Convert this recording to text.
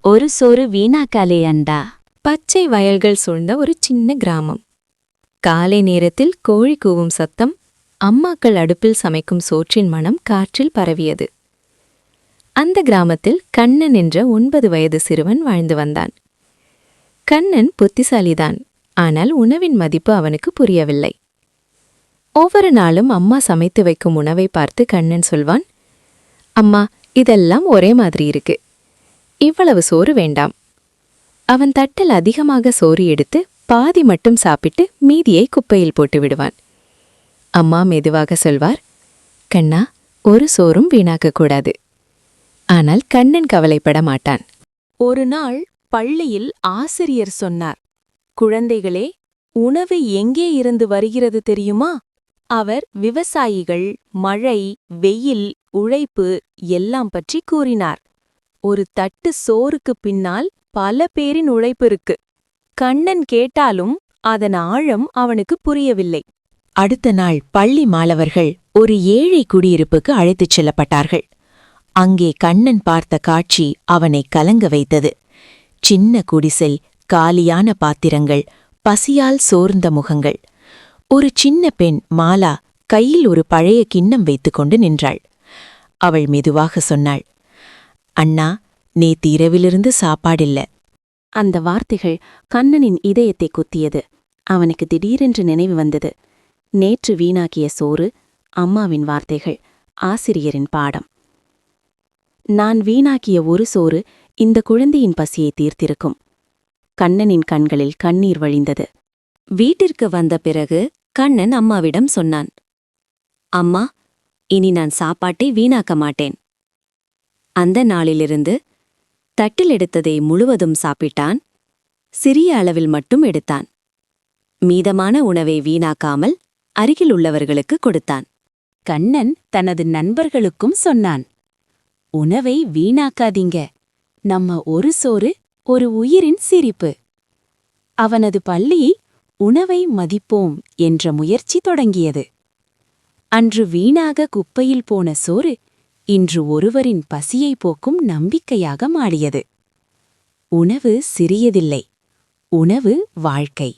ஒரு சோறு வீணாக்காலே அண்டா. பச்சை வயல்கள் சூழ்ந்த ஒரு சின்ன கிராமம். காலை நேரத்தில் கோழி கூவும் சத்தம், அம்மாக்கள் அடுப்பில் சமைக்கும் சோற்றின் மனம் காற்றில் பரவியது. அந்த கிராமத்தில் கண்ணன் என்ற 9 வயது சிறுவன் வாழ்ந்து வந்தான். கண்ணன் புத்திசாலிதான், ஆனால் உணவின் மதிப்பு அவனுக்கு புரியவில்லை. ஒவ்வொரு நாளும் அம்மா சமைத்து வைக்கும் உணவை பார்த்து கண்ணன் சொல்வான், அம்மா, இதெல்லாம் ஒரே மாதிரி இருக்கு, இவ்வளவு சோறு வேண்டாம். அவன் தட்டில் அதிகமாக சோறு எடுத்து பாதி மட்டும் சாப்பிட்டு மீதியை குப்பையில் போட்டு விடுவான். அம்மா மெதுவாக சொல்வார், கண்ணா, ஒரு சோறும் வீணாக்கக்கூடாது. ஆனால் கண்ணன் கவலைப்பட மாட்டான். ஒரு நாள் பள்ளியில் ஆசிரியர் சொன்னார், குழந்தைகளே, உணவு எங்கே இருந்து வருகிறது தெரியுமா? அவர் விவசாயிகள், மழை, வெயில், உழைப்பு எல்லாம் பற்றி கூறினார். ஒரு தட்டு சோறுக்குப் பின்னால் பல பேரின் உழைப்பு இருக்கு. கண்ணன் கேட்டாலும் அதன் ஆழம் அவனுக்கு புரியவில்லை. அடுத்த நாள் பள்ளி மாணவர்கள் ஒரு ஏழை குடியிருப்புக்கு அழைத்துச் செல்லப்பட்டார்கள். அங்கே கண்ணன் பார்த்த காட்சி அவனை கலங்க வைத்தது. சின்ன குடிசை, காலியான பாத்திரங்கள், பசியால் சோர்ந்த முகங்கள். ஒரு சின்ன பெண் மாலா கையில் ஒரு பழைய கிண்ணம் வைத்துக்கொண்டு நின்றாள். அவள் மெதுவாக சொன்னாள், அண்ணா, நேத்து இரவிலிருந்து சாப்பாடில்ல. அந்த வார்த்தைகள் கண்ணனின் இதயத்தை குத்தியது. அவனுக்கு திடீரென்று நினைவு வந்தது. நேற்று வீணாக்கிய சோறு, அம்மாவின் வார்த்தைகள், ஆசிரியரின் பாடம். நான் வீணாக்கிய ஒரு சோறு இந்த குழந்தையின் பசியை தீர்த்திருக்கும். கண்ணனின் கண்களில் கண்ணீர் வழிந்தது. வீட்டிற்கு வந்த பிறகு கண்ணன் அம்மாவிடம் சொன்னான், அம்மா, இனி நான் சாப்பாட்டை வீணாக்க மாட்டேன். அந்த நாளிலிருந்து தட்டில் எடுத்ததை முழுவதும் சாப்பிட்டான். சிறிய அளவில் மட்டும் எடுத்தான். மீதமான உணவை வீணாக்காமல் அருகில் உள்ளவர்களுக்கு கொடுத்தான். கண்ணன் தனது நண்பர்களுக்கும் சொன்னான், உணவை வீணாக்காதீங்க. நம்ம ஒரு சோறு, ஒரு உயிரின் சிரிப்பு. அவனது பள்ளி உணவை மதிப்போம் என்ற முயற்சி தொடங்கியது. அன்று வீணாக குப்பையில் போன சோறு இன்று ஒருவரின் பசியை போக்கும் நம்பிக்கையாக மாறியது. உணவு சிறியதில்லை, உணவு வாழ்க்கை.